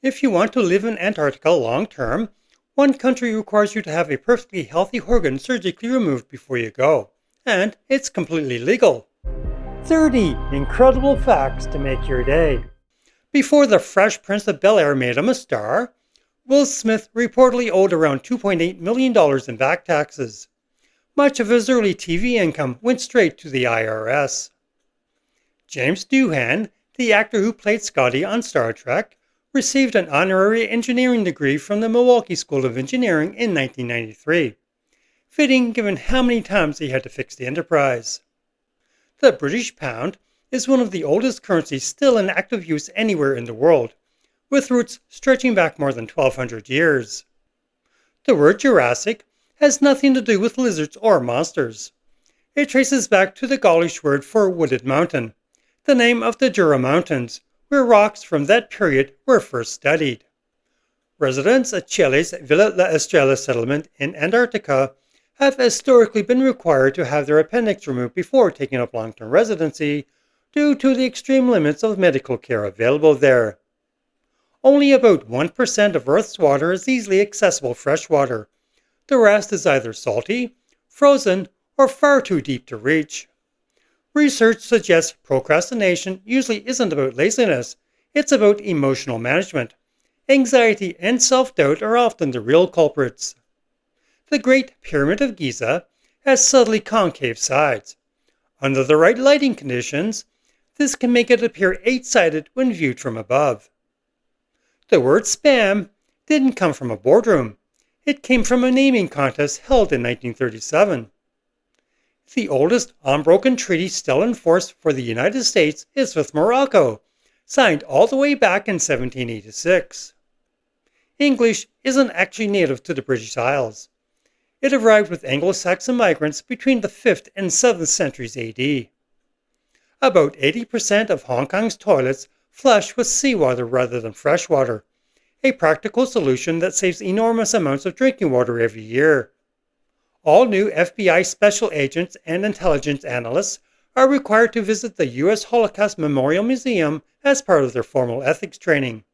If you want to live in Antarctica long term, one country requires you to have a perfectly healthy organ surgically removed before you go, and it's completely legal. 30 incredible facts to make your day. Before the Fresh Prince of Bel-Air made him a star, Will Smith reportedly owed around $2.8 million in back taxes. Much of his early TV income went straight to the IRS. James Doohan, the actor who played Scotty on Star Trek, received an honorary engineering degree from the Milwaukee School of Engineering in 1993. Fitting given how many times he had to fix the Enterprise. The British pound is one of the oldest currencies still in active use anywhere in the world, with roots stretching back more than 1,200 years. The word Jurassic has nothing to do with lizards or monsters. It traces back to the Gaulish word for wooded mountain, the name of the Jura Mountains, where rocks from that period were first studied. Residents at Chile's Villa La Estrella settlement in Antarctica have historically been required to have their appendix removed before taking up long-term residency due to the extreme limits of medical care available there. Only about 1% of Earth's water is easily accessible fresh water. The rest is either salty, frozen, or far too deep to reach. Research suggests procrastination usually isn't about laziness, it's about emotional management. Anxiety and self-doubt are often the real culprits. The Great Pyramid of Giza has subtly concave sides. Under the right lighting conditions, this can make it appear eight-sided when viewed from above. The word spam didn't come from a boardroom. It came from a naming contest held in 1937. The oldest unbroken treaty still in force for the United States is with Morocco, signed all the way back in 1786. English isn't actually native to the British Isles. It arrived with Anglo-Saxon migrants between the 5th and 7th centuries AD. About 80% of Hong Kong's toilets flush with seawater rather than fresh water, a practical solution that saves enormous amounts of drinking water every year. All new FBI special agents and intelligence analysts are required to visit the U.S. Holocaust Memorial Museum as part of their formal ethics training.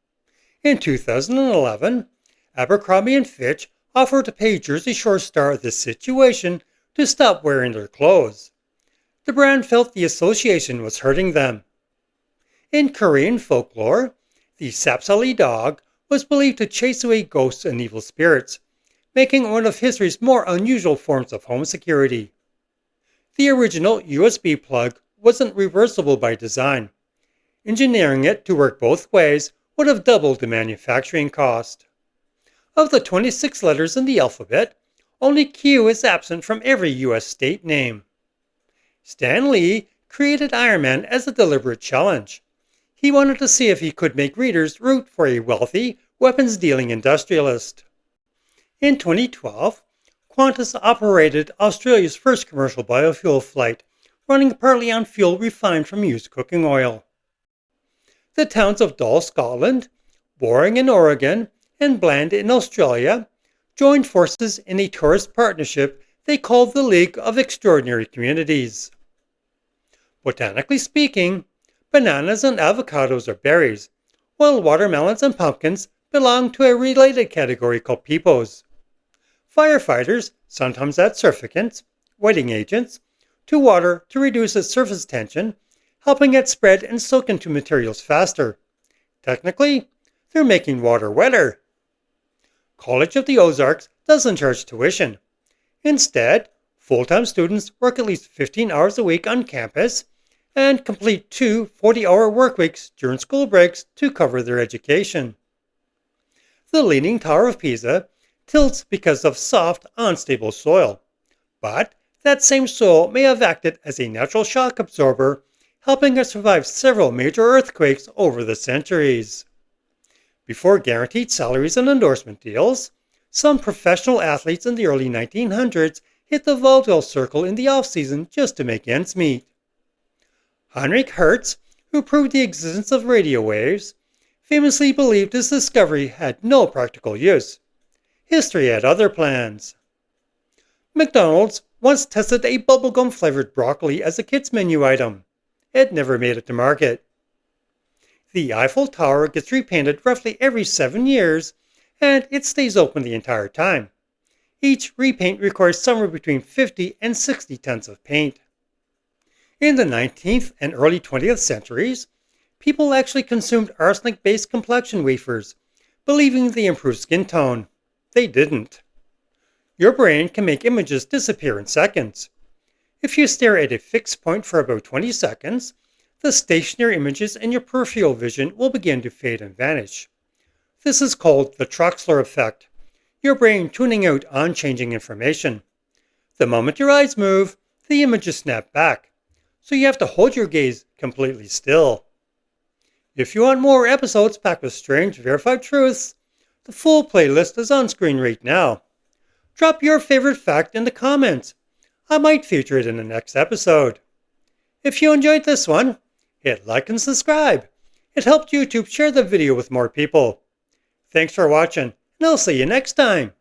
In 2011, Abercrombie & Fitch offered to pay Jersey Shore star The Situation to stop wearing their clothes. The brand felt the association was hurting them. In Korean folklore, the sapsali dog was believed to chase away ghosts and evil spirits, making it one of history's more unusual forms of home security. The original USB plug wasn't reversible by design. Engineering it to work both ways would have doubled the manufacturing cost. Of the 26 letters in the alphabet, only Q is absent from every US state name. Stan Lee created Iron Man as a deliberate challenge. He wanted to see if he could make readers root for a wealthy, weapons-dealing industrialist. In 2012, Qantas operated Australia's first commercial biofuel flight, running partly on fuel refined from used cooking oil. The towns of Dall, Scotland, Boring in Oregon, and Bland in Australia joined forces in a tourist partnership they called the League of Extraordinary Communities. Botanically speaking, bananas and avocados are berries, while watermelons and pumpkins belong to a related category called peepos. Firefighters sometimes add surfactants, wetting agents, to water to reduce its surface tension, helping it spread and soak into materials faster. Technically, they're making water wetter. College of the Ozarks doesn't charge tuition. Instead, full-time students work at least 15 hours a week on campus and complete 2 40-hour work weeks during school breaks to cover their education. The Leaning Tower of Pisa tilts because of soft, unstable soil, but that same soil may have acted as a natural shock absorber, helping it survive several major earthquakes over the centuries. Before guaranteed salaries and endorsement deals, some professional athletes in the early 1900s hit the vaudeville circle in the off-season just to make ends meet. Heinrich Hertz, who proved the existence of radio waves, famously believed his discovery had no practical use. History had other plans. McDonald's once tested a bubblegum-flavored broccoli as a kids' menu item. It never made it to market. The Eiffel Tower gets repainted roughly every 7 years, and it stays open the entire time. Each repaint requires somewhere between 50 and 60 tons of paint. In the 19th and early 20th centuries, people actually consumed arsenic-based complexion wafers, believing they improved skin tone. They didn't. Your brain can make images disappear in seconds. If you stare at a fixed point for about 20 seconds, the stationary images in your peripheral vision will begin to fade and vanish. This is called the Troxler effect, your brain tuning out unchanging information. The moment your eyes move, the images snap back, so you have to hold your gaze completely still. If you want more episodes packed with strange, verified truths, the full playlist is on screen right now. Drop your favorite fact in the comments. I might feature it in the next episode. If you enjoyed this one, hit like and subscribe. It helped YouTube share the video with more people. Thanks for watching, and I'll see you next time.